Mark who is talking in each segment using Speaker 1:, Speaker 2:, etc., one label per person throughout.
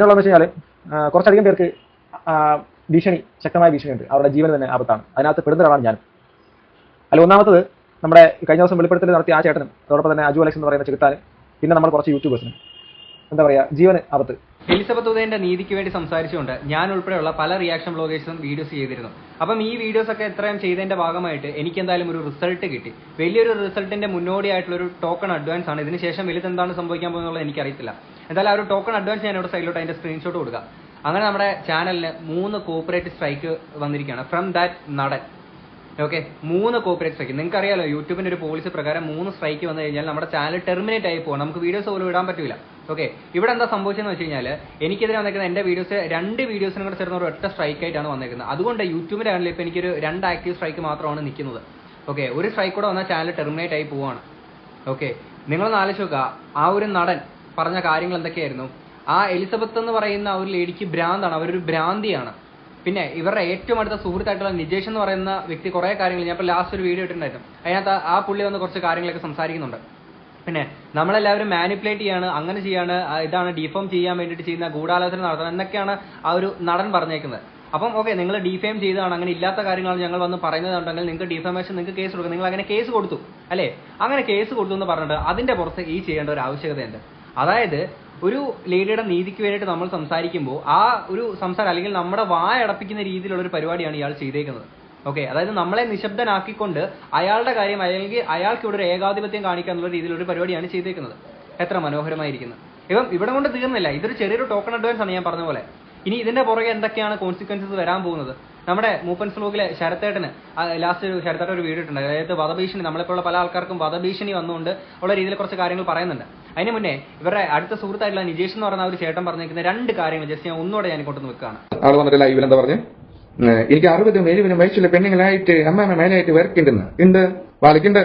Speaker 1: എന്നുള്ളതെന്ന് വെച്ച് കഴിഞ്ഞാൽ കുറച്ചധികം പേർക്ക് ഭീഷണി, ശക്തമായ ഭീഷണിയുണ്ട്. അവരുടെ ജീവന് തന്നെ ആപത്താണ്. അതിനകത്ത് പെടുന്ന ഒരാളാണ് ഞാൻ. അല്ല, ഒന്നാമത്തത് നമ്മുടെ കഴിഞ്ഞ ദിവസം വെളിപ്പെടുത്തൽ നടത്തിയ ആ ചേട്ടനും അതോടൊപ്പം തന്നെ അജു അലക്സ് എന്ന് പറയുന്ന ചെകുത്താനും പിന്നെ നമ്മൾ കുറച്ച് യൂട്യൂബേഴ്സിനും എന്താ പറയുക, ജീവന് ആപത്ത്.
Speaker 2: എലിസബത്ത് ഉദയന്റെ നീതിക്ക് വേണ്ടി സംസാരിച്ചുകൊണ്ട് ഞാൻ ഉൾപ്പെടെയുള്ള പല റിയാക്ഷൻ ബ്ലോഗേഴ്സും വീഡിയോസ് ചെയ്തിരുന്നു. അപ്പം ഈ വീഡിയോസ് ഒക്കെ എത്രയും ചെയ്തതിന്റെ ഭാഗമായിട്ട് എനിക്ക് എന്തായാലും ഒരു റിസൾട്ട് കിട്ടി. വലിയൊരു റിസൾട്ടിന്റെ മുന്നോടിയായിട്ടുള്ള ഒരു ടോക്കൺ അഡ്വാൻസ് ആണ്. ഇതിനുശേഷം വലുതെന്താണ് സംഭവിക്കാൻ പോകുന്നത് എനിക്കറിയത്തില്ല. എന്തായാലും ആ ഒരു ടോക്കൺ അഡ്വാൻസ് ഞാൻ ഇവിടെ സൈഡിലോട്ട് അതിന്റെ സ്ക്രീൻഷോട്ട് കൊടുക്കുക. അങ്ങനെ നമ്മുടെ ചാനലിന് 3 കോപ്പറേറ്റ് സ്ട്രൈക്ക് വന്നിരിക്കുകയാണ് ഫ്രം ദാറ്റ് നടൻ. Okay, 3 copyright strike. നിങ്ങൾക്ക് അറിയാലോ, യൂട്യൂബിന്റെ ഒരു പോളിസി പ്രകാരം 3 സ്ട്രൈക്ക് വന്നു കഴിഞ്ഞാൽ നമ്മുടെ ചാനൽ ടെർമിനേറ്റ് ആയി പോകും. നമുക്ക് വീഡിയോസ് പോലും ഇടാൻ പറ്റില്ല. ഓക്കെ, ഇവിടെ എന്താ സംഭവിച്ചതെന്ന് വെച്ച് കഴിഞ്ഞാൽ എനിക്കെതിരെ വന്നിരിക്കുന്ന എന്റെ വീഡിയോസ് 2 വീഡിയോസിനും കൂടെ ചേർന്ന ഒരു ഒറ്റ സ്ട്രൈക്ക് ആയിട്ടാണ് വന്നിരിക്കുന്നത്. അതുകൊണ്ട് യൂട്യൂബിന്റെ ചാനലിൽ ഇപ്പോൾ എനിക്കൊരു 2 ആക്റ്റീവ് സ്ട്രൈക്ക് മാത്രമാണ് നിൽക്കുന്നത്. ഓക്കെ, ഒരു സ്ട്രൈക്ക് കൂടെ വന്നാൽ ചാനൽ ടെർമിനേറ്റ് ആയി പോവാണ്. ഓക്കെ, നിങ്ങളൊന്ന് ആലോചിച്ച് നോക്കുക, ആ ഒരു നടൻ പറഞ്ഞ കാര്യങ്ങൾ എന്തൊക്കെയായിരുന്നു. ആ എലിസബത്ത് എന്ന് പറയുന്ന ആ ഒരു ലേഡിക്ക് ഭ്രാന്താണ്, അവരൊരു ഭ്രാന്തിയാണ്. പിന്നെ ഇവരുടെ ഏറ്റവും അടുത്ത സുഹൃത്തായിട്ടുള്ള നിജേഷ് എന്ന് പറയുന്ന വ്യക്തി കുറേ കാര്യങ്ങൾ, ഞാൻ ഇപ്പോൾ ലാസ്റ്റ് ഒരു വീഡിയോ ഇട്ടിട്ടുണ്ടായിരുന്നു, അതിനകത്ത് ആ പുള്ളി വന്ന് കുറച്ച് കാര്യങ്ങളൊക്കെ സംസാരിക്കുന്നുണ്ട്. പിന്നെ നമ്മളെല്ലാവരും മാനിപ്പുലേറ്റ് ചെയ്യാണ്, അങ്ങനെ ചെയ്യാണ്, ഇതാണ് ഡിഫോം ചെയ്യാൻ വേണ്ടിയിട്ട് ചെയ്യുന്ന ഗൂഢാലോചന നടത്തണം എന്നൊക്കെയാണ് ആ ഒരു നടൻ പറഞ്ഞേക്കുന്നത്. അപ്പം ഓക്കെ, നിങ്ങൾ ഡിഫെയിം ചെയ്തതാണ്, അങ്ങനെ ഇല്ലാത്ത കാര്യങ്ങളാണ് ഞങ്ങൾ വന്ന് പറയുന്നതുണ്ടെങ്കിൽ നിങ്ങൾക്ക് ഡിഫമേഷൻ, നിങ്ങൾക്ക് കേസ് കൊടുക്കും. നിങ്ങൾ അങ്ങനെ കേസ് കൊടുത്തു അല്ലേ? അങ്ങനെ കേസ് കൊടുത്തു എന്ന് പറഞ്ഞിട്ട് അതിന്റെ പുറത്ത് ഈ ചെയ്യേണ്ട ഒരു ആവശ്യകതയുണ്ട്. അതായത് ഒരു ലേഡിയുടെ നീതിക്ക് വേണ്ടിയിട്ട് നമ്മൾ സംസാരിക്കുമ്പോൾ ആ ഒരു സംസാരം അല്ലെങ്കിൽ നമ്മുടെ വായടപ്പിക്കുന്ന രീതിയിലുള്ള ഒരു പരിപാടിയാണ് ഇയാൾ ചെയ്തേക്കുന്നത്. ഓക്കെ, അതായത് നമ്മളെ നിശബ്ദനാക്കിക്കൊണ്ട് അയാളുടെ കാര്യം അല്ലെങ്കിൽ അയാൾക്ക് ഇവിടെ ഒരു ഏകാധിപത്യം കാണിക്കാനുള്ള രീതിയിലൊരു പരിപാടിയാണ് ചെയ്തേക്കുന്നത്. എത്ര മനോഹരമായിരിക്കുന്നത്. ഇപ്പം ഇവിടെ കൊണ്ട് തീർന്നില്ല, ഇതൊരു ചെറിയൊരു ടോക്കൺ അഡ്വാൻസ് ആണ് ഞാൻ പറഞ്ഞ പോലെ. ഇനി ഇതിന്റെ പുറകെ എന്തൊക്കെയാണ് കോൺസിക്വൻസസ് വരാൻ പോകുന്നത്. നമ്മുടെ മൂപ്പൻസ് വ്ലോഗിലെ ശരത്തേട്ടന് ലാസ്റ്റ് ശരത്തേട്ടൻ ഒരു വീഡിയോ ഇട്ടുണ്ട്. അതായത് വധഭീഷണി, നമ്മളിപ്പോഴുള്ള പല ആൾക്കാർക്കും വധഭീഷണി വന്നുകൊണ്ട് ഉള്ള രീതിയിൽ കുറച്ച് കാര്യങ്ങൾ പറയുന്നുണ്ട്. അതിന് മുന്നേ ഇവരുടെ അടുത്ത സുഹൃത്തായിട്ടുള്ള നിജേഷ് എന്ന് പറയുന്ന ഒരു ചേട്ടൻ പറഞ്ഞിരിക്കുന്ന 2 കാര്യങ്ങൾ ജസ്റ്റ് ഞാൻ ഒന്നുകൂടെ ഞാൻ കൊണ്ടുവന്ന് വെക്കുകയാണ്.
Speaker 3: ആൾ വന്നിട്ട് ലൈവിൽ എന്താ പറഞ്ഞു, എനിക്ക് 60 വയസ്സുള്ള പെണ്ണുങ്ങളായിട്ട് അമ്മ മേലായിട്ട് വർക്കുണ്ടെന്ന് ഉണ്ട്, ബാലയ്ക്കുണ്ട്.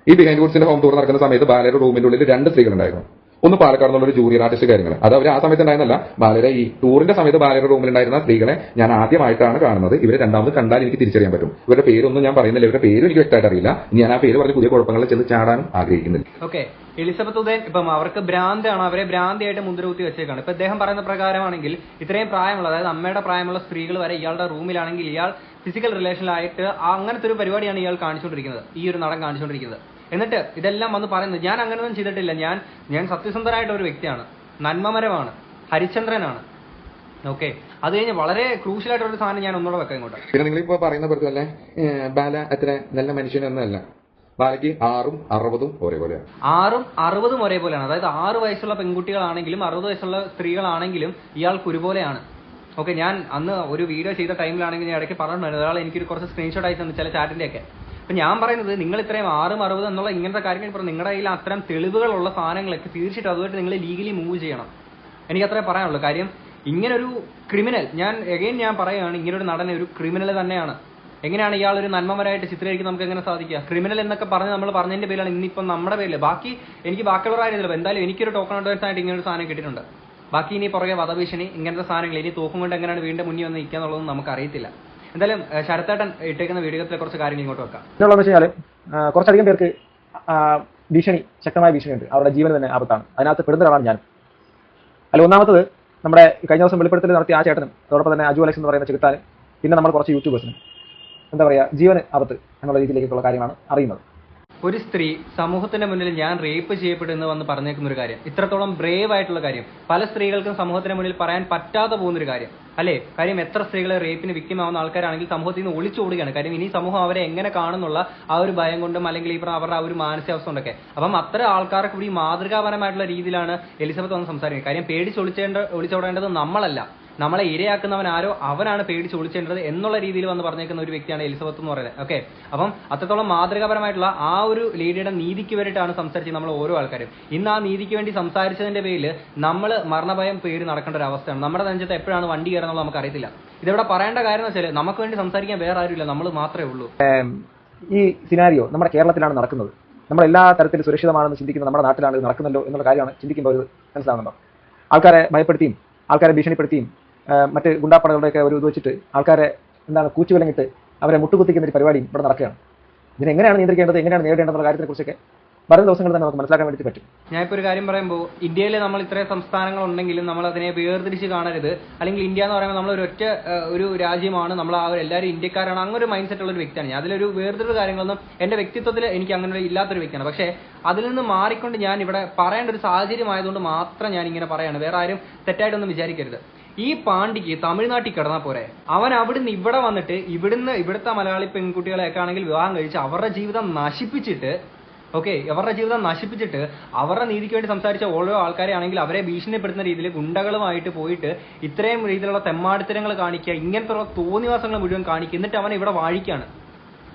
Speaker 3: ഈ ബിഹൈൻഡ് ഗുഡ്സിന്റെ ഹോം ടൂർ നടക്കുന്ന സമയത്ത് ബാലയുടെ റൂമിന്റെ ഉള്ളിൽ 2 സ്ത്രീകളുണ്ടായിരുന്നു. ഒന്ന് പാലക്കാട് നിന്നുള്ള ഒരു ജൂനിയർ ആർട്ടിസ്റ്റ് കാര്യങ്ങൾ. അത് അവർ ആ സമയത്ത് ഉണ്ടായിരുന്നല്ല, ബാലയുടെ ഈ ടൂറിന്റെ സമയത്ത് ബാലയുടെ റൂമിലുണ്ടായിരുന്ന സ്ത്രീകളെ ഞാൻ ആദ്യമായിട്ടാണ് കാണുന്നത്. ഇവരെ രണ്ടാമത് കണ്ടാൽ എനിക്ക് തിരിച്ചറിയാൻ പറ്റും. ഇവരുടെ പേരൊന്നും ഞാൻ പറയുന്നില്ല, ഇവരുടെ പേര് എനിക്ക് വ്യക്തമായിട്ട് അറിയില്ല. ഞാൻ ആ പേര് പറഞ്ഞ് പുതിയ കുഴപ്പങ്ങളിൽ ചെന്ന് ചാടാനും ആഗ്രഹിക്കുന്നില്ല.
Speaker 2: ഓക്കെ, എലിസബത്ത് ഉദയൻ ഇപ്പം അവർക്ക് ഭ്രാന്താണ്, അവരെ ഭ്രാന്തിയായിട്ട് മുദ്രകുത്തി വെച്ചേക്കാണ്. ഇപ്പൊ അദ്ദേഹം പറയുന്ന പ്രകാരമാണെങ്കിൽ ഇത്രയും പ്രായമുള്ള, അതായത് അമ്മയുടെ പ്രായമുള്ള സ്ത്രീകൾ വരെ ഇയാളുടെ റൂമിലാണെങ്കിൽ ഇയാൾ ഫിസിക്കൽ റിലേഷനിലായിട്ട് അങ്ങനത്തെ ഒരു പരിപാടിയാണ് ഇയാൾ കാണിച്ചുകൊണ്ടിരിക്കുന്നത്, ഈ ഒരു നടൻ കാണിച്ചുകൊണ്ടിരിക്കുന്നത്. എന്നിട്ട് ഇതെല്ലാം വന്ന് പറയുന്നത് ഞാൻ അങ്ങനെയൊന്നും ചെയ്തിട്ടില്ല, ഞാൻ സത്യസന്ധനായിട്ട് ഒരു വ്യക്തിയാണ്, നന്മമരമാണ്, ഹരിചന്ദ്രനാണ്. ഓക്കെ, അത് കഴിഞ്ഞ് വളരെ ക്രൂഷ്യൽ ആയിട്ടുള്ള ഒരു സാധനം ഞാൻ ഒന്നുകൂടെ വെക്കാം ഇങ്ങോട്ട്.
Speaker 3: പിന്നെ നിങ്ങളിപ്പോ പറയുന്ന പോലെ തന്നെ ബാല അത്ര നല്ല മനുഷ്യനൊന്നല്ല. ബാലയ്ക്ക് 6ഉം 60ഉം ഒരേപോലെയാണ്.
Speaker 2: 6ഉം 60ഉം ഒരേപോലെയാണ്. അതായത് 6 വയസ്സുള്ള പെൺകുട്ടികളാണെങ്കിലും 60 വയസ്സുള്ള സ്ത്രീകളാണെങ്കിലും ഇയാൾക്ക് ഒരുപോലെയാണ്. ഓക്കെ, ഞാൻ അന്ന് ഒരു വീഡിയോ ചെയ്ത ടൈമിലാണെങ്കിൽ ഞാൻ ഇടയ്ക്ക് പറഞ്ഞിട്ടുണ്ടായിരുന്നു, ഒരാൾ എനിക്കൊരു കുറച്ച് സ്ക്രീൻഷോട്ട് അയച്ചു ചില ചാറ്റിന്റെ ഒക്കെ. അപ്പൊ ഞാൻ പറയുന്നത്, നിങ്ങൾ ഇത്രയും 6ഉം 60 എന്നുള്ള ഇങ്ങനത്തെ കാര്യങ്ങൾ പറഞ്ഞു, നിങ്ങളുടെ കയ്യിൽ അത്തരം തെളിവുകളുള്ള സാധനങ്ങളൊക്കെ തീർച്ചയായിട്ടും അതുമായിട്ട് നിങ്ങൾ ലീഗലി മൂവ് ചെയ്യണം. എനിക്ക് അത്രേ പറയാനുള്ളൂ. കാര്യം ഇങ്ങനൊരു ക്രിമിനൽ, ഞാൻ പറയുകയാണ്, ഇങ്ങനൊരു നടനെ ഒരു ക്രിമിനൽ തന്നെയാണ്. എങ്ങനെയാണ് ഇയാൾ ഒരു നന്മമരായിട്ട് ചിത്രീകരിക്കാൻ നമുക്ക് എങ്ങനെ സാധിക്കുക? ക്രിമിനൽ എന്നൊക്കെ പറഞ്ഞ് നമ്മൾ പറഞ്ഞതിന്റെ പേരിലാണ് ഇന്നിപ്പം നമ്മുടെ പേരിൽ. ബാക്കി എനിക്ക് ബാക്കിയുള്ളവർ ആയിരുന്നില്ല. എന്തായാലും എനിക്കൊരു ടോക്കൺ അഡ്വാൻസ് ആയിട്ട് ഇങ്ങനൊരു സാധനം കിട്ടിയിട്ടുണ്ട്. ബാക്കി ഇനി പുറകെ വധഭീഷണി ഇങ്ങനത്തെ സാധനങ്ങൾ ഇനി തോക്കും കൊണ്ട് എങ്ങനെയാണ് വീണ്ടും മുന്നിൽ വന്ന് നിൽക്കുക എന്നുള്ളതൊന്നും നമുക്ക് അറിയത്തില്ല. എന്തായാലും ശരത്തേട്ടൻ ഇട്ടേക്കുന്ന വീഡിയോത്തിലെ കുറച്ച് കാര്യങ്ങൾ ഇങ്ങോട്ട് വെക്കാം.
Speaker 1: എന്നുള്ളതെന്ന് വെച്ച് കഴിഞ്ഞാൽ കുറച്ചധികം പേർക്ക് ഭീഷണി, ശക്തമായ ഭീഷണിയുണ്ട്. അവരുടെ ജീവന് തന്നെ ആപത്താണ്. അതിനകത്ത് പെടുന്ന ഒരാളാണ് ഞാൻ. അല്ല, ഒന്നാമത്തത് നമ്മുടെ കഴിഞ്ഞ ദിവസം വെളിപ്പെടുത്തൽ നടത്തിയ ആ ചേട്ടനും അതോടൊപ്പം തന്നെ അജു അലക്സ് എന്ന് പറയുന്ന ചെകുത്താനും പിന്നെ നമ്മൾ കുറച്ച് യൂട്യൂബേഴ്സിനും എന്താ പറയുക, ജീവന് ആപത്ത് എന്നുള്ള രീതിയിലേക്കുള്ള കാര്യമാണ് അറിയുന്നത്.
Speaker 2: ഒരു സ്ത്രീ സമൂഹത്തിന്റെ മുന്നിൽ ഞാൻ റേപ്പ് ചെയ്യപ്പെടുന്നു എന്ന് പറഞ്ഞേക്കുന്ന ഒരു കാര്യം, ഇത്രത്തോളം ബ്രേവ് ആയിട്ടുള്ള കാര്യം പല സ്ത്രീകൾക്കും സമൂഹത്തിന് മുന്നിൽ പറയാൻ പറ്റാതെ പോകുന്നൊരു കാര്യം അല്ലേ? കാര്യം എത്ര സ്ത്രീകളെ റേപ്പിന് വിക്ടിമാവുന്ന ആൾക്കാരാണെങ്കിൽ സമൂഹത്തിൽ നിന്ന് ഒളിച്ചോടുകയാണ്. കാര്യം ഇനി സമൂഹം അവരെ എങ്ങനെ കാണുന്നുള്ള ആ ഒരു ഭയം കൊണ്ടും അല്ലെങ്കിൽ ഈ അവരുടെ ആ ഒരു മാനസികാവസ്ഥ കൊണ്ടൊക്കെ. അപ്പം അത്തരം ആൾക്കാർക്ക് കൂടി മാതൃകാപരമായിട്ടുള്ള രീതിയിലാണ് എലിസബത്ത് വന്ന് സംസാരിക്കുന്നത്. കാര്യം ഒളിച്ചോടേണ്ടത് നമ്മളല്ല, നമ്മളെ ഇരയാക്കുന്നവൻ ആരോ അവനാണ് പേടിച്ച് ഒളിച്ചേണ്ടത് എന്നുള്ള രീതിയിൽ വന്ന് പറഞ്ഞേക്കുന്ന ഒരു വ്യക്തിയാണ് എലിസബത്ത് എന്ന് പറയുന്നത്. ഓക്കെ, അപ്പം അത്രത്തോളം മാതൃകാപരമായിട്ടുള്ള ആ ഒരു ലേഡിയുടെ നീതിക്ക് വേണ്ടിയിട്ടാണ് സംസാരിച്ചത് നമ്മൾ ഓരോ ആൾക്കാരും. ഇന്ന് ആ നീതിക്ക് വേണ്ടി സംസാരിച്ചതിന്റെ പേരിൽ നമ്മൾ മരണഭയം പേര് നടക്കേണ്ട ഒരു അവസ്ഥയാണ്. നമ്മുടെ നെഞ്ചത്ത് എപ്പോഴാണ് വണ്ടി കയറുന്നത് നമുക്ക് അറിയത്തില്ല. ഇതെവിടെ പറയേണ്ട കാര്യം എന്ന് വെച്ചാൽ നമുക്ക് വേണ്ടി സംസാരിക്കാൻ വേറെ ആരുമില്ല, നമ്മൾ മാത്രമേ ഉള്ളൂ.
Speaker 1: ഈ സിനാരിയോ നമ്മുടെ കേരളത്തിലാണ് നടക്കുന്നത്. നമ്മൾ എല്ലാ തരത്തിലും സുരക്ഷിതമാണെന്ന് ചിന്തിക്കുന്ന നമ്മുടെ നാട്ടിലാണ് ഇത് നടക്കുന്നല്ലോ എന്നുള്ള കാര്യമാണ് ചിന്തിക്കുമ്പോൾ ഒരു മനസ്സിലാകുന്നുണ്ടോ? ആൾക്കാരെ ഭയപ്പെടുത്തിയും ആൾക്കാരെ ഭീഷണിപ്പെടുത്തിയും മറ്റ് ഗുണ്ടാപ്പടകളുടെയൊക്കെ ഒരു ഇത് വെച്ചിട്ട് ആൾക്കാരെ കൂച്ചുവിലങ്ങിട്ട് അവരെ മുട്ടുകുത്തിക്കുന്ന ഒരു പരിപാടിയും ഇവിടെ നടക്കുകയാണ്. ഇതിനെങ്ങനെയാണ് നിയന്ത്രിക്കേണ്ടത്, എങ്ങനെയാണ് നേരിടേണ്ടതെന്നുള്ള കാര്യത്തെക്കുറിച്ചൊക്കെ വരും ദിവസങ്ങളിൽ തന്നെ നമുക്ക് മനസ്സിലാക്കാൻ വേണ്ടി പറ്റും.
Speaker 2: ഞാനിപ്പോൾ ഒരു കാര്യം പറയുമ്പോൾ ഇന്ത്യയിൽ നമ്മൾ ഇത്രയും സംസ്ഥാനങ്ങൾ ഉണ്ടെങ്കിലും നമ്മൾ അതിനെ വേർതിരിച്ച് കാണരുത്. അല്ലെങ്കിൽ ഇന്ത്യ എന്ന് പറയുമ്പോൾ നമ്മൾ ഒരു രാജ്യമാണ്, നമ്മൾ എല്ലാവരും ഇന്ത്യക്കാരാണ്, അങ്ങനെ ഒരു മൈൻഡ് സെറ്റ് ഉള്ള ഒരു വ്യക്തിയാണ് ഞാൻ. അതിലൊരു വേർതിരിവ് കാര്യങ്ങളൊന്നും എൻ്റെ വ്യക്തിത്വത്തിൽ എനിക്ക് അങ്ങനെ ഇല്ലാത്തൊരു വ്യക്തിയാണ്. പക്ഷേ അതിൽ നിന്ന് മാറിക്കൊണ്ട് ഞാൻ ഇവിടെ പറയേണ്ട ഒരു സാഹചര്യം ആയതുകൊണ്ട് മാത്രം ഞാൻ ഇങ്ങനെ പറയാണ്. വേറെ ആരും തെറ്റായിട്ടൊന്നും വിചാരിക്കരുത്. ഈ പാണ്ടിക്ക് തമിഴ്നാട്ടിൽ കിടന്നാൽ പോരെ, അവൻ അവിടുന്ന് ഇവിടെ വന്നിട്ട് ഇവിടുത്തെ മലയാളി പെൺകുട്ടികളെയൊക്കെ ആണെങ്കിൽ വിവാഹം കഴിച്ച് അവരുടെ ജീവിതം നശിപ്പിച്ചിട്ട് അവരുടെ നീതിക്ക് വേണ്ടി സംസാരിച്ച ഓരോ ആൾക്കാരെ ആണെങ്കിൽ അവരെ ഭീഷണിപ്പെടുത്തുന്ന രീതിയിൽ ഗുണ്ടകളുമായിട്ട് പോയിട്ട് ഇത്രയും രീതിയിലുള്ള തെമ്മാടിത്തരങ്ങൾ കാണിക്കുക, ഇങ്ങനത്തെ തോന്നിവാസങ്ങൾ മുഴുവൻ കാണിക്കുക. എന്നിട്ട് അവൻ ഇവിടെ വാഴിക്കാണ്.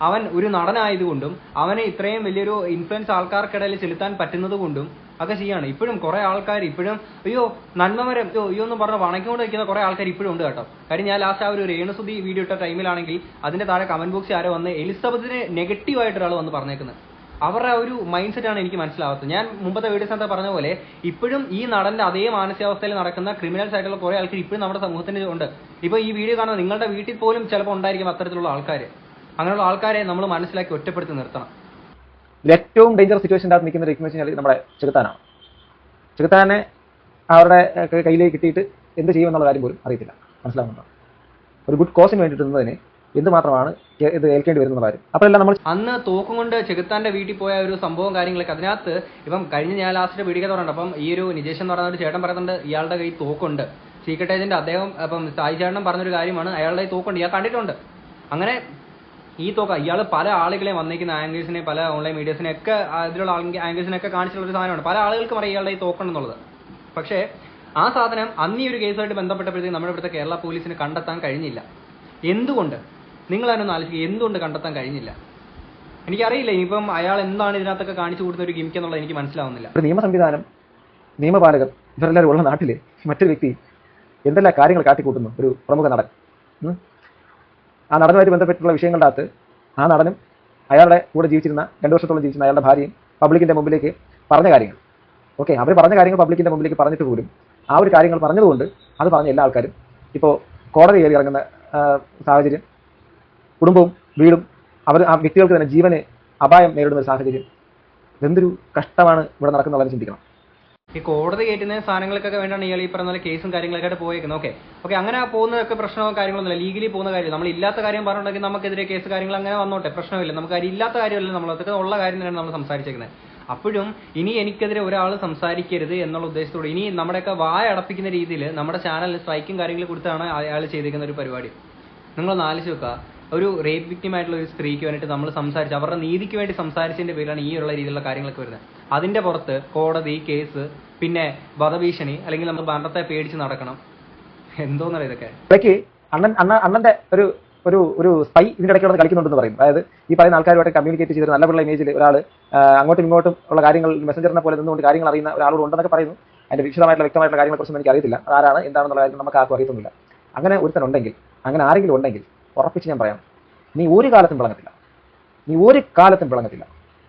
Speaker 2: അവൻ ഒരു നടനായതുകൊണ്ടും അവന് ഇത്രയും വലിയൊരു ഇൻഫ്ലുവൻസ് ആൾക്കാർക്കിടയിൽ ചെലുത്താൻ പറ്റുന്നത് കൊണ്ടും ഒക്കെ ചെയ്യാണ്. ഇപ്പോഴും കുറെ ആൾക്കാർ ഇപ്പോഴും നന്മമരം എന്ന് പറഞ്ഞ് വണക്കിക്കൊണ്ട് വയ്ക്കുന്ന കുറെ ആൾക്കാർ ഇപ്പോഴും ഉണ്ട് കേട്ടോ. കാര്യം ഞാൻ ലാസ്റ്റ് ആ ഒരു രേണുസുതി വീഡിയോ ഇട്ട ടൈമിലാണെങ്കിൽ അതിന്റെ താഴെ കമന്റ് ബോക്സിൽ ആരോ വന്ന് എലിസബത്തിനെ നെഗറ്റീവായിട്ട് ഒരാൾ വന്ന് പറഞ്ഞേക്കുന്നത്. അവരുടെ ഒരു മൈൻഡ് സെറ്റ് ആണ് എനിക്ക് മനസ്സിലാവാത്തത്. ഞാൻ മുമ്പത്തെ വീഡിയോസിനകത്ത് പറഞ്ഞ പോലെ ഇപ്പോഴും ഈ നടന്റെ അതേ മാനസികാവസ്ഥയിൽ നടക്കുന്ന ക്രിമിനൽസ് ആയിട്ടുള്ള കുറെ ആൾക്കാർ ഇപ്പോഴും നമ്മുടെ സമൂഹത്തിന് ഉണ്ട്. ഇപ്പൊ ഈ വീഡിയോ കാണുന്ന നിങ്ങളുടെ വീട്ടിൽ പോലും ചിലപ്പോൾ ഉണ്ടായിരിക്കും അത്തരത്തിലുള്ള ആൾക്കാർ. അങ്ങനെയുള്ള ആൾക്കാരെ നമ്മൾ മനസ്സിലാക്കി ഒറ്റപ്പെടുത്തി നിർത്തണം.
Speaker 1: ഏറ്റവും ഡേഞ്ചർ സിറ്റുവേഷൻ്റെ അകത്ത് നിൽക്കുന്ന വ്യക്തി എന്ന് വെച്ചാൽ നമ്മുടെ ചെകുത്താനാണ്. ചെകുത്താനെ അവരുടെ കയ്യിലേക്ക് കിട്ടിയിട്ട് എന്ത് ചെയ്യുമെന്നുള്ള കാര്യം പോലും അറിയത്തില്ല. മനസ്സിലാവുന്നുണ്ടോ? ഒരു ഗുഡ് കോസിന് വേണ്ടിയിട്ട് നിന്നതിന് എന്തുമാത്രമാണ് ഇത് ഏൽക്കേണ്ടി വരുന്ന കാര്യം. അപ്പോൾ എല്ലാം നമ്മൾ
Speaker 2: അന്ന് തോക്കും കൊണ്ട് ചെകുത്താന്റെ വീട്ടിൽ പോയ ഒരു സംഭവം കാര്യങ്ങളൊക്കെ അതിനകത്ത് ഇപ്പം കഴിഞ്ഞ ഞാൻ ലാസ്റ്റ് വീഡിയോ പറയുന്നുണ്ട്. അപ്പം ഈ ഒരു നിജേഷ് എന്ന് പറയുന്ന ഒരു ചേട്ടൻ പറയുന്നുണ്ട് ഇയാളുടെ കയ്യിൽ തോക്കുണ്ട്. സീക്രട്ട് ഏജന്റ് അദ്ദേഹം അപ്പം സായി ചേട്ടൻ പറഞ്ഞൊരു കാര്യമാണ് അയാളുടെ തോക്കുണ്ട്, ഇയാൾ കണ്ടിട്ടുണ്ട്. അങ്ങനെ ഈ തോക്ക ഇയാൾ പല ആളുകളെയും വന്നേക്കുന്ന ആങ്കേഴ്സിനെ, പല ഓൺലൈൻ മീഡിയസിനെ ഒക്കെ ഇതിലുള്ള ആങ്കേഴ്സിനൊക്കെ കാണിച്ചിട്ടുള്ള ഒരു സാധനമാണ്. പല ആളുകൾക്കും അറിയാം ഇയാളുടെ ഈ തോക്കുണ്ടെന്നുള്ളത്. പക്ഷേ ആ സാധനം അന്ന് ഈ ഒരു കേസുമായിട്ട് ബന്ധപ്പെട്ടപ്പോഴത്തേക്ക് നമ്മുടെ ഇവിടുത്തെ കേരള പോലീസിന് കണ്ടെത്താൻ കഴിഞ്ഞില്ല. എന്തുകൊണ്ട്? നിങ്ങൾ അതിനൊന്ന് ആലോചിക്കുക, എന്തുകൊണ്ട് കണ്ടെത്താൻ കഴിഞ്ഞില്ല? എനിക്കറിയില്ല. ഇനിയിപ്പം അയാൾ എന്താണ് ഇതിനകത്തൊക്കെ കാണിച്ചു കൊടുക്കുന്ന ഒരു ഗിമിക്ക് എന്നുള്ളത് എനിക്ക് മനസ്സിലാവുന്നില്ല.
Speaker 1: ഒരു നിയമ സംവിധാനം, നിയമപാലകർ ഇവരെല്ലാവരും ഉള്ള നാട്ടിൽ മറ്റൊരു വ്യക്തി എന്തെല്ലാം കാര്യങ്ങൾ കാട്ടിക്കൂട്ടുന്നു. ഒരു പ്രമുഖ നടൻ, ആ നടനുമായിട്ട് ബന്ധപ്പെട്ടുള്ള വിഷയങ്ങളുടെ അകത്ത് ആ നടനും അയാളുടെ കൂടെ ജീവിച്ചിരുന്ന 2 വർഷത്തോളം ജീവിച്ചിരുന്ന അയാളുടെ ഭാര്യയും പബ്ലിക്കിന്റെ മുമ്പിലേക്ക് പറഞ്ഞ കാര്യങ്ങൾ, അവർ പറഞ്ഞ കാര്യങ്ങൾ പബ്ലിക്കിന്റെ മുമ്പിലേക്ക് പറഞ്ഞിട്ട് പോലും ആ ഒരു കാര്യങ്ങൾ പറഞ്ഞതുകൊണ്ട് അത് പറഞ്ഞ എല്ലാ ആൾക്കാരും ഇപ്പോൾ കോടതി കയറി ഇറങ്ങുന്ന സാഹചര്യം, കുടുംബവും വീടും ആ വ്യക്തികൾക്ക് തന്നെ ജീവന് അപായം നേരിടുന്ന ഒരു സാഹചര്യം. എന്തൊരു കഷ്ടമാണ് ഇവിടെ നടക്കുന്നുള്ളത് ചിന്തിക്കണം.
Speaker 2: ഈ കോടതി കയറ്റുന്ന സാധനങ്ങൾക്കൊക്കെ വേണ്ടിയാണ് ഇയാൾ ഈ പറഞ്ഞ കേസും കാര്യങ്ങളൊക്കെ ആയിട്ട് പോയേക്കുന്നത്. ഓക്കെ അങ്ങനെ പോകുന്നതൊക്കെ പ്രശ്നമോ കാര്യങ്ങളൊന്നുമില്ല. ലീഗലി പോകുന്ന കാര്യം, നമ്മൾ ഇല്ലാത്ത കാര്യം പറഞ്ഞിട്ടുണ്ടെങ്കിൽ നമുക്കെതിരെ കേസ് കാര്യങ്ങൾ അങ്ങനെ വന്നോട്ടെ, പ്രശ്നമില്ല. നമുക്ക് കാര്യം ഇല്ലാത്ത കാര്യമല്ല, നമ്മളതൊക്കെ ഉള്ള കാര്യം തന്നെയാണ് നമ്മൾ സംസാരിച്ചേക്കുന്നത്. അപ്പോഴും ഇനി എനിക്കെതിരെ ഒരാൾ സംസാരിക്കരുത് എന്നുള്ള ഉദ്ദേശത്തോടെ ഇനി നമ്മുടെയൊക്കെ വായ അടപ്പിക്കുന്ന രീതിയിൽ നമ്മുടെ ചാനലിൽ സ്ട്രൈക്കും കാര്യങ്ങൾ കൊടുത്താണ് അയാൾ ചെയ്തിരിക്കുന്ന ഒരു പരിപാടി. നിങ്ങളൊന്ന് ആലോചിച്ച് നോക്കുക. ഒരു റേപ്പ് വിക്ടിം ആയിട്ടുള്ള ഒരു സ്ത്രീക്ക് വേണ്ടിയിട്ട് നമ്മൾ സംസാരിച്ച് അവരുടെ നീതിക്ക് വേണ്ടി സംസാരിച്ചതിന്റെ പേരിലാണ് ഈ ഉള്ള രീതിയിലുള്ള കാര്യങ്ങളൊക്കെ വരുന്നത്. അതിന്റെ പുറത്ത് കോടതി കേസ്, പിന്നെ വധഭീഷണി, അല്ലെങ്കിൽ നമ്മൾ ഭരണത്തെ പേടിച്ച് നടക്കണം. എന്തോന്നറിയാം ഇതൊക്കെ.
Speaker 1: ഇടയ്ക്ക് അണ്ണന്റെ ഒരു സ്പൈ ഇതിന്റെ ഇടയ്ക്ക് കളിക്കുന്നുണ്ടെന്ന് പറയും. അതായത് ഈ പറയുന്ന ആൾക്കാരുമായിട്ട് കമ്മ്യൂണിക്കേറ്റ് ചെയ്തൊരു നല്ല പിള്ള ഇമേജിൽ ഒരാൾ അങ്ങോട്ടും ഇങ്ങോട്ടും ഉള്ള കാര്യങ്ങൾ മെസ്സഞ്ചറിനെ പോലെ നിന്നുകൊണ്ട് കാര്യങ്ങൾ അറിയുന്ന ഒരാളോട് ഉണ്ടെന്നൊക്കെ പറയുന്നു. അതിന്റെ വിശദമായിട്ടുള്ള വ്യക്തമായിട്ടുള്ള കാര്യങ്ങളെക്കുറിച്ചൊന്നും എനിക്ക് അറിയത്തില്ല. അതാരാണ് എന്താണെന്നുള്ള കാര്യം നമുക്ക് ആർക്കും അറിയത്തൊന്നുമില്ല. അങ്ങനെ ഒരുത്തനുണ്ടെങ്കിൽ, അങ്ങനെ ആരെങ്കിലും ഉണ്ടെങ്കിൽ ഉറപ്പിച്ച് ഞാൻ പറയാം, നീ ഒരു കാലത്തും വിളങ്ങത്തില്ല.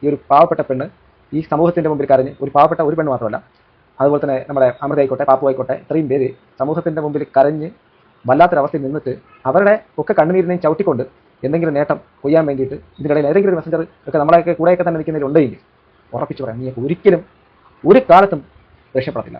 Speaker 1: ഈ ഒരു പാവപ്പെട്ട പെണ്ണ് ഈ സമൂഹത്തിന്റെ മുമ്പിൽ കരഞ്ഞ്, ഒരു പാവപ്പെട്ട ഒരു പെണ്ണ് മാത്രമല്ല, അതുപോലെ തന്നെ നമ്മുടെ അമൃത ആയിക്കോട്ടെ, പാപ്പു ആയിക്കോട്ടെ, ഇത്രയും പേര് സമൂഹത്തിന്റെ മുമ്പിൽ കരഞ്ഞ് വല്ലാത്തൊരവസ്ഥയിൽ നിന്നിട്ട് അവരുടെ ഒക്കെ കണ്ണുനീരിനെയും ചവിട്ടിക്കൊണ്ട് എന്തെങ്കിലും നേട്ടം കൊയ്യാൻ വേണ്ടിയിട്ട് ഇതിനിടയിൽ ഏതെങ്കിലും ഒരു മെസ്സഞ്ചർ ഒക്കെ നമ്മളെയൊക്കെ കൂടെയൊക്കെ തന്നെ നിൽക്കുന്നതിലുണ്ടെങ്കിൽ ഉറപ്പിച്ച് പറയാം, നീ ഒരിക്കലും ഒരു കാലത്തും രക്ഷപ്പെടത്തില്ല.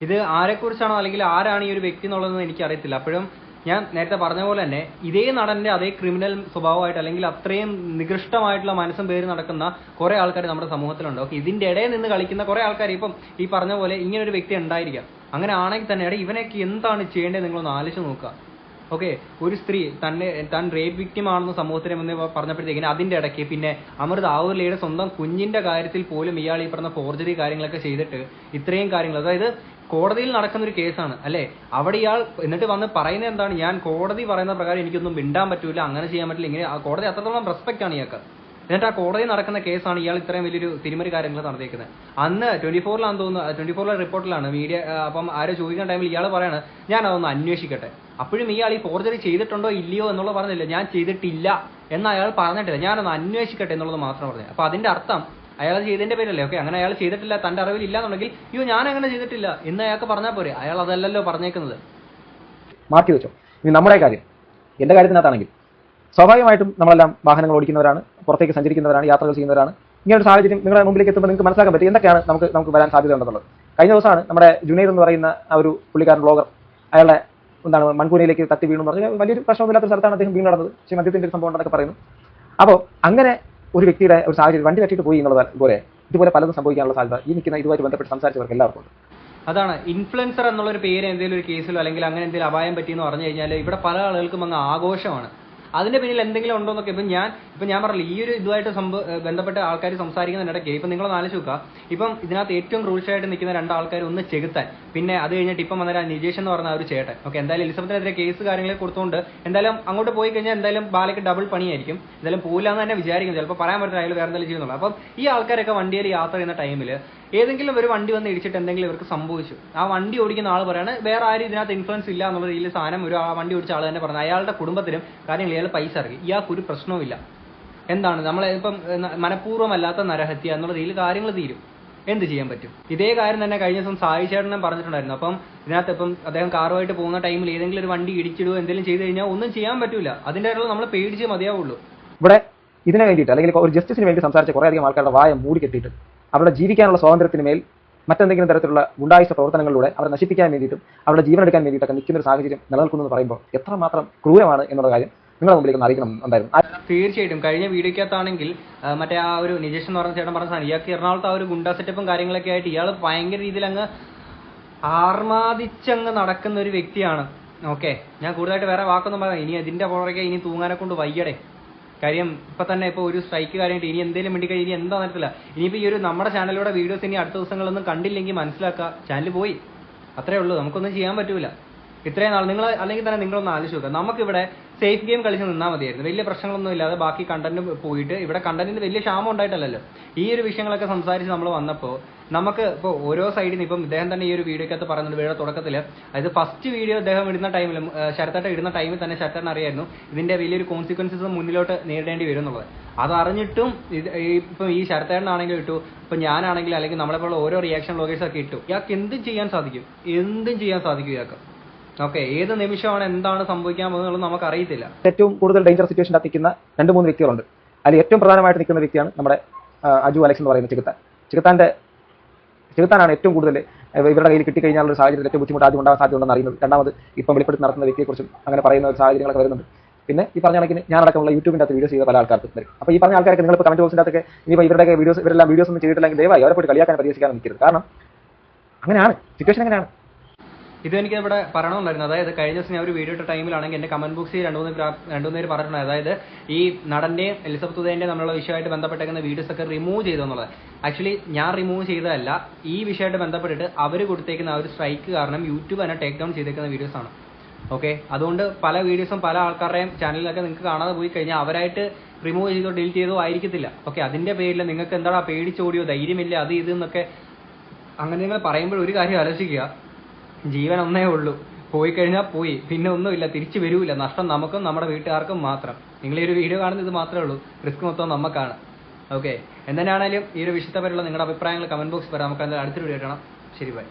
Speaker 2: ഇത് ആരെക്കുറിച്ചാണോ അല്ലെങ്കിൽ ആരാണ് ഈ ഒരു വ്യക്തി എന്നുള്ളതെന്ന് എനിക്ക് അറിയത്തില്ല. അപ്പോഴും ഞാൻ നേരത്തെ പറഞ്ഞ പോലെ തന്നെ ഇതേ നടന്റെ അതേ ക്രിമിനൽ സ്വഭാവമായിട്ട് അല്ലെങ്കിൽ അത്രയും നികൃഷ്ടമായിട്ടുള്ള മനസ്സും പേര് നടക്കുന്ന കുറെ ആൾക്കാർ നമ്മുടെ സമൂഹത്തിലുണ്ട്. ഓക്കെ, ഇതിന്റെ ഇടയിൽ നിന്ന് കളിക്കുന്ന കുറെ ആൾക്കാർ ഇപ്പം ഈ പറഞ്ഞ പോലെ ഇങ്ങനെ ഒരു വ്യക്തി ഉണ്ടായിരിക്കാം. അങ്ങനെ ആണെങ്കിൽ തന്നെ ഇവനൊക്കെ എന്താണ് ചെയ്യേണ്ടത് നിങ്ങളൊന്ന് ആലോചിച്ച് നോക്കുക. ഓക്കെ, ഒരു സ്ത്രീ താൻ റേപ്പ് വിക്ടിം ആണെന്ന് സമൂഹത്തിന് മുന്നേ പറഞ്ഞപ്പോഴത്തേക്കിന് അതിന്റെ ഇടയ്ക്ക് പിന്നെ അമൃത ആവൂർലിയുടെ സ്വന്തം കുഞ്ഞിന്റെ കാര്യത്തിൽ പോലും ഇയാൾ ഈ പറഞ്ഞ ഫോർജറി കാര്യങ്ങളൊക്കെ ചെയ്തിട്ട് ഇത്രയും കാര്യങ്ങൾ, അതായത് കോടതിയിൽ നടക്കുന്ന ഒരു കേസാണ് അല്ലേ, അവിടെ ഇയാൾ എന്നിട്ട് വന്ന് പറയുന്നത് എന്താണ്, ഞാൻ കോടതി പറയുന്ന പ്രകാരം എനിക്കൊന്നും മിണ്ടാൻ പറ്റൂല, അങ്ങനെ ചെയ്യാൻ പറ്റില്ല, ഇങ്ങനെ കോടതി അത്രത്തോളം റെസ്പെക്ട് ആണ് ഇയാൾക്ക്. എന്നിട്ട് ആ കോടതി നടക്കുന്ന കേസാണ് ഇയാൾ ഇത്രയും വലിയൊരു തിരിമറി കാര്യങ്ങൾ നടത്തിയിരിക്കുന്നത്. അന്ന് 24-ലാണെന്ന് തോന്നുന്നു, 24-ലെ റിപ്പോർട്ടിലാണ് മീഡിയ. അപ്പം ആരോ ചോദിക്കുന്ന ടൈമിൽ ഇയാൾ പറയാണ് ഞാൻ അതൊന്ന് അന്വേഷിക്കട്ടെ. അപ്പോഴും ഇയാൾ ഈ ഫോർജറി ചെയ്തിട്ടുണ്ടോ ഇല്ലയോ എന്നുള്ള പറഞ്ഞില്ല, ഞാൻ ചെയ്തിട്ടില്ല എന്ന് അയാൾ പറഞ്ഞിട്ടില്ല, ഞാനൊന്ന് അന്വേഷിക്കട്ടെ എന്നുള്ളത് മാത്രം പറഞ്ഞു. അപ്പൊ അതിന്റെ അർത്ഥം അയാൾ ചെയ്തതിന്റെ പേരല്ലേ. ഓക്കെ, അങ്ങനെ അയാൾ ചെയ്തിട്ടില്ല, തന്റെ അറിവിൽ ഇല്ല എന്നുണ്ടെങ്കിൽ ഞാൻ അങ്ങനെ ചെയ്തിട്ടില്ല എന്ന് അയാൾക്ക് പറഞ്ഞാൽ പോരെ. അയാൾ അതല്ലല്ലോ പറഞ്ഞേക്കുന്നത്.
Speaker 1: മാറ്റി വെച്ചോ. ഇനി നമ്മുടെ കാര്യം, എന്റെ കാര്യത്തിനകത്താണെങ്കിൽ സ്വാഭാവികമായിട്ടും നമ്മളെല്ലാം വാഹനങ്ങൾ ഓടിക്കുന്നവരാണ്, പുറത്തേക്ക് സഞ്ചരിക്കുന്നവരാണ്, യാത്രകൾ ചെയ്യുന്നവരാണ്. ഇങ്ങനെ ഒരു സാഹചര്യം നിങ്ങളുടെ മുമ്പിലേക്ക് എത്തുമ്പോൾ നിങ്ങൾക്ക് മനസ്സിലാക്കാൻ പറ്റും എന്തൊക്കെയാണ് നമുക്ക് വരാൻ സാധ്യത ഉണ്ടെന്നുള്ളത്. കഴിഞ്ഞ ദിവസമാണ് നമ്മുടെ ജുനൈദ് എന്ന് പറയുന്ന ആ ഒരു പുള്ളിക്കാരൻ ബ്ലോഗർ അയാളെ എന്താണ് മൺകൂനയിലേക്ക് തട്ടി വീണു എന്ന് പറഞ്ഞാൽ വലിയൊരു പ്രശ്നമില്ലാത്ത സ്ഥലത്താണ് അദ്ദേഹം വീണ് നടന്നത്. പക്ഷേ മദ്യത്തിന്റെ ഒരു സംഭവം ഉണ്ടെന്നൊക്കെ പറയുന്നു. അപ്പോൾ അങ്ങനെ ഒരു വ്യക്തിയുടെ ഒരു സാഹചര്യം വണ്ടി തട്ടിയിട്ട് പോയി എന്നുള്ളത് പോലെ ഇതുപോലെ പലതും സംഭവിക്കാനുള്ള സാധ്യത ഈ നിൽക്കുന്ന ഇതുമായിട്ട് ബന്ധപ്പെട്ട് സംസാരിച്ചവർക്ക് എല്ലാവർക്കും ഉണ്ട്.
Speaker 2: അതാണ് ഇൻഫ്ലുവൻസർ എന്നുള്ളൊരു പേര് എന്തെങ്കിലും ഒരു കേസിലോ അല്ലെങ്കിൽ അങ്ങനെ എന്തെങ്കിലും അപായം പറ്റിയെന്ന് പറഞ്ഞു കഴിഞ്ഞാൽ ഇവിടെ പല ആളുകൾക്കും അങ്ങ് ആഘോഷമാണ്. അതിന്റെ പിന്നിൽ എന്തെങ്കിലും ഉണ്ടോ എന്നൊക്കെ ഇപ്പം ഞാൻ പറഞ്ഞില്ല, ഈ ഒരു ഇതുമായിട്ട് ബന്ധപ്പെട്ട ആൾക്കാർ സംസാരിക്കുന്നതിനിടയ്ക്ക് ഇപ്പം നിങ്ങളൊന്ന് ആലോചിച്ച് നോക്കുക. ഇപ്പം ഇതിനകത്ത് ഏറ്റവും ക്രൂഷ്യലായിട്ട് നിൽക്കുന്ന രണ്ടാൾക്കാർ, ഒന്ന് ചെകുത്താൻ, പിന്നെ അത് കഴിഞ്ഞിട്ട് ഇപ്പം വന്ന നിജേഷ് എന്ന് പറഞ്ഞ ഒരു ചേട്ടൻ. ഓക്കെ, എന്തായാലും എലിസബത്തിനെതിരെ കേസ് കാര്യങ്ങളെ കൊടുത്തുകൊണ്ട് എന്തായാലും അങ്ങോട്ട് പോയി കഴിഞ്ഞാൽ എന്തായാലും ബാലയ്ക്ക് ഡബിൾ പണിയായിരിക്കും. എന്തായാലും പോയില്ലാന്ന് തന്നെ വിചാരിക്കും, ചിലപ്പോൾ പറയാൻ പറ്റില്ല അയാൾ വേറെ എന്തെങ്കിലും ചെയ്യുന്നുള്ളൂ. അപ്പം ഈ ആൾക്കാരൊക്കെ വണ്ടിയിൽ യാത്ര ചെയ്യുന്ന ടൈമിൽ ഏതെങ്കിലും ഒരു വണ്ടി വന്ന് ഇടിച്ചിട്ട് എന്തെങ്കിലും ഇവർക്ക് സംഭവിച്ചു, ആ വണ്ടി ഓടിക്കുന്ന ആൾ പറയാണ് വേറെ ആരും ഇതിനകത്ത് ഇൻഫ്ലുവൻസ് ഇല്ല എന്നുള്ള രീതിയിൽ സാധനം ഒരു ആ വണ്ടി ഓടിച്ച ആൾ തന്നെ പറഞ്ഞു. അയാളുടെ കുടുംബത്തിനും കാര്യങ്ങൾ ഇയാൾ പൈസ ഇറക്കി, ഇയാൾക്ക് ഒരു പ്രശ്നവുമില്ല. എന്താണ് നമ്മളെ ഇപ്പം മനഃപൂർവ്വമല്ലാത്ത നരഹത്യ എന്നുള്ള രീതിയിൽ കാര്യങ്ങൾ തീരും. എന്ത് ചെയ്യാൻ പറ്റും? ഇതേ കാര്യം തന്നെ കഴിഞ്ഞ ദിവസം സായി ചേട്ടനും പറഞ്ഞിട്ടുണ്ടായിരുന്നു. അപ്പം ഇതിനകത്ത് ഇപ്പം അദ്ദേഹം കാറുമായിട്ട് പോകുന്ന ടൈമിൽ ഏതെങ്കിലും ഒരു വണ്ടി ഇടിച്ചിടുകയോ എന്തെങ്കിലും ചെയ്ത് കഴിഞ്ഞാൽ ഒന്നും ചെയ്യാൻ പറ്റൂല. അതിൻ്റെ ആയിട്ടുള്ള നമ്മൾ പേടിച്ച് മതിയാവുള്ളൂ.
Speaker 1: ഇവിടെ ഇതിനെ വേണ്ടിയിട്ട് അല്ലെങ്കിൽ ഒരു ജസ്റ്റിസിന് വേണ്ടി സംസാരിച്ച കുറേയധികം ആൾക്കാരുടെ വായ മൂടി കെട്ടിയിട്ട് അവരുടെ ജീവിക്കാനുള്ള സ്വാതന്ത്ര്യത്തിന് മേൽ മറ്റെന്തെങ്കിലും തരത്തിലുള്ള ഗുണ്ടായുസ പ്രവർത്തനങ്ങളിലൂടെ അവരെ നശിപ്പിക്കാൻ വേണ്ടിയിട്ടും അവരുടെ ജീവൻ എടുക്കാൻ വേണ്ടിയിട്ടൊക്കെ നിൽക്കുന്ന ഒരു സാഹചര്യം നിലനിൽക്കുന്നു എന്ന് പറയുമ്പോൾ എത്രമാത്രം ക്രൂരമാണ് എന്നുള്ള കാര്യം നിങ്ങളുടെ മുമ്പിലേക്ക് അറിയിക്കണം ഉണ്ടായിരുന്നു.
Speaker 2: തീർച്ചയായിട്ടും കഴിഞ്ഞ വീഡിയോക്കകത്താണെങ്കിൽ മറ്റേ ആ ഒരു നിജേഷ് എന്ന് പറഞ്ഞ ചേട്ടൻ പറഞ്ഞ സാധനം, ഇയാൾക്ക് എറണാകുളത്ത് ആ ഒരു ഗുണ്ടാ സെറ്റപ്പും കാര്യങ്ങളൊക്കെ ആയിട്ട് ഇയാൾ ഭയങ്കര രീതിയിൽ അങ്ങ് ആർമാദിച്ചങ്ങ് നടക്കുന്ന ഒരു വ്യക്തിയാണ്. ഓക്കെ, ഞാൻ കൂടുതലായിട്ട് വേറെ വാക്കൊന്നും പറയാം. ഇനി അതിന്റെ പുറകെ ഇനി തൂങ്ങാനെ കൊണ്ട് വയ്യടേ. കാര്യം ഇപ്പൊ തന്നെ ഇപ്പോൾ ഒരു സ്ട്രൈക്ക് കാര്യമായിട്ട് ഇനി എന്തെങ്കിലും വേണ്ടി കഴിഞ്ഞ് എന്താ നടത്തില്ല. ഇനിയിപ്പോൾ ഈ ഒരു നമ്മുടെ ചാനലിലൂടെ വീഡിയോസ് ഇനി അടുത്ത ദിവസങ്ങളൊന്നും കണ്ടില്ലെങ്കിൽ മനസ്സിലാക്കുക, ചാനൽ പോയി, അത്രേ ഉള്ളൂ. നമുക്കൊന്നും ചെയ്യാൻ പറ്റൂല. ഇത്രയും നാൾ നിങ്ങൾ അല്ലെങ്കിൽ തന്നെ നിങ്ങളൊന്ന് ആലോചിച്ച് നോക്കുക. നമുക്കിവിടെ സേഫ് ഗെയിം കളിച്ച് നിന്നാൽ മതിയായിരുന്നു, വലിയ പ്രശ്നങ്ങളൊന്നും ഇല്ലാതെ ബാക്കി കണ്ടന്റ് പോയിട്ട് ഇവിടെ കണ്ടന്റിന് വലിയ ക്ഷാമം ഉണ്ടായിട്ടല്ലല്ലോ. ഈ ഒരു വിഷയങ്ങളൊക്കെ സംസാരിച്ച് നമ്മൾ വന്നപ്പോൾ നമുക്ക് ഇപ്പോൾ ഓരോ സൈഡിൽ നിന്ന് ഇപ്പം ഇദ്ദേഹം തന്നെ ഈ ഒരു വീഡിയോക്കകത്ത് പറയുന്നുണ്ട്, വീഡിയോ തുടക്കത്തിൽ അതായത് ഫസ്റ്റ് വീഡിയോ അദ്ദേഹം ഇടുന്ന ടൈമിലും ശരത്തേട്ട ഇടുന്ന ടൈമിൽ തന്നെ ശരത്തേട്ടൻ അറിയായിരുന്നു ഇതിന്റെ വലിയൊരു കോൺസിക്വൻസസ് മുന്നിലോട്ട് നേരിടേണ്ടി വരും എന്നുള്ളത്. അതറിഞ്ഞിട്ടും ഇപ്പം ഈ ശരത്തേട്ടനാണെങ്കിലും ഇട്ടു, ഇപ്പം ഞാനാണെങ്കിലും അല്ലെങ്കിൽ നമ്മളെപ്പോലുള്ള ഓരോ റിയാക്ഷൻ വ്ളോഗേഴ്സൊക്കെ ഇട്ടു. ഇയാൾക്ക് എന്തും ചെയ്യാൻ സാധിക്കും ഇയാൾക്ക്. ഓക്കെ, ഏത് നിമിഷമാണ് എന്താണ് സംഭവിക്കാൻ പോകുന്നത് നമുക്ക് അറിയത്തില്ല.
Speaker 1: ഏറ്റവും കൂടുതൽ ഡേഞ്ചർ സിറ്റുവേഷൻ എത്തിക്കുന്ന 2-3 വ്യക്തികളുണ്ട്. അതിൽ ഏറ്റവും പ്രധാനമായിട്ട് നിൽക്കുന്ന വ്യക്തിയാണ് നമ്മുടെ അജു അലക്സ് എന്ന് പറയുന്ന ചെകുത്താനാണ് ഏറ്റവും കൂടുതൽ ഇവരുടെ കയ്യിൽ കിട്ടിക്കഴിഞ്ഞാൽ ഒരു സാഹചര്യത്തിൽ ഏറ്റവും ബുദ്ധിമുട്ട് ആദ്യം ഉണ്ടാകാൻ സാധ്യതയുണ്ടെന്ന് അറിയുന്നത്. രണ്ടാമത് ഇപ്പം വെളിപ്പെടുത്തി നടത്തുന്ന വ്യക്തിയെക്കുറിച്ചും അങ്ങനെ പറയുന്ന ഒരു സാഹചര്യങ്ങളൊക്കെ വരുന്നുണ്ട്. പിന്നെ ഈ പറഞ്ഞ കണക്കിന് ഞാനടക്കമുള്ള യൂട്യൂബിൻ്റെ അകത്ത് വീഡിയോസ് ചെയ്ത പല ആൾക്കാർക്ക് വരും. അപ്പോൾ ഈ പറഞ്ഞ ആൾക്കാരൊക്കെ നിങ്ങളിപ്പോൾ കമന്റ് ബോക്സിൻ്റെ അകത്തൊക്കെ ഇനിയിപ്പോൾ ഇവരെല്ലാം വീഡിയോസ് ഒന്നും ചെയ്തിട്ടില്ലെങ്കിൽ ദയവായി അവരെ പോയിട്ട് കളിയാക്കാൻ പരിഹസിക്കാൻ നിൽക്കരുത്. കാരണം അങ്ങനെയാണ് സിറ്റുവേഷൻ, അങ്ങനെയാണ്.
Speaker 2: ഇത് എനിക്ക് ഇവിടെ പറയണമെന്നായിരുന്നു. അതായത് കഴിഞ്ഞ ദിവസം ഞാൻ ഒരു വീഡിയോ ഇട്ട ടൈമിലാണെങ്കിൽ എന്റെ കമന്റ് ബോക്സിൽ രണ്ടു പേര് പറഞ്ഞിട്ടുണ്ട്, അതായത് ഈ നടന്റെയും എലിസബത്ത് ഉദയന്റെയും നമ്മളുള്ള വിഷയമായിട്ട് ബന്ധപ്പെട്ടേക്കുന്ന വീഡിയോസ് ഒക്കെ റിമൂവ് ചെയ്തെന്നുള്ളത്. ആക്ച്വലി ഞാൻ റിമൂവ് ചെയ്തതല്ല, ഈ വിഷയമായിട്ട് ബന്ധപ്പെട്ടിട്ട് അവർ കൊടുത്തേക്കുന്ന ആ ഒരു സ്ട്രൈക്ക് കാരണം യൂട്യൂബ് തന്നെ ടേക്ക് ഡൗൺ ചെയ്തേക്കുന്ന വീഡിയോസ് ആണ്. ഓക്കെ, അതുകൊണ്ട് പല വീഡിയോസും പല ആൾക്കാരുടെയും ചാനലിലൊക്കെ നിങ്ങൾക്ക് കാണാതെ പോയി കഴിഞ്ഞാൽ അവരായിട്ട് റിമൂവ് ചെയ്തോ ഡിലീറ്റ് ചെയ്തോ ആയിരിക്കത്തില്ല. ഓക്കെ, അതിന്റെ പേരിൽ നിങ്ങൾക്ക് എന്താണ് പേടിച്ചോടിയോ ധൈര്യമില്ല അത് ഇത് എന്നൊക്കെ അങ്ങനെ നിങ്ങൾ പറയുമ്പോൾ ഒരു കാര്യം ആലോചിക്കുക, ജീവൻ ഒന്നേ ഉള്ളൂ, പോയി കഴിഞ്ഞാൽ പോയി, പിന്നെ ഒന്നുമില്ല, തിരിച്ചു വരൂല. നഷ്ടം നമുക്കും നമ്മുടെ വീട്ടുകാർക്കും മാത്രം. നിങ്ങൾ ഈ ഒരു വീഡിയോ കാണുന്നത് ഇത് മാത്രമേ ഉള്ളൂ, റിസ്ക് മൊത്തം നമുക്കാണ്. ഓക്കെ, എന്തിനാണേലും ഈ ഒരു വിഷയത്തെപ്പറ്റിയുള്ള നിങ്ങളുടെ അഭിപ്രായങ്ങൾ കമന്റ് ബോക്സിൽ പറയാം. നമുക്ക് അടുത്തൊരു വീഡിയോ കാണാം. ശരി, ബൈ.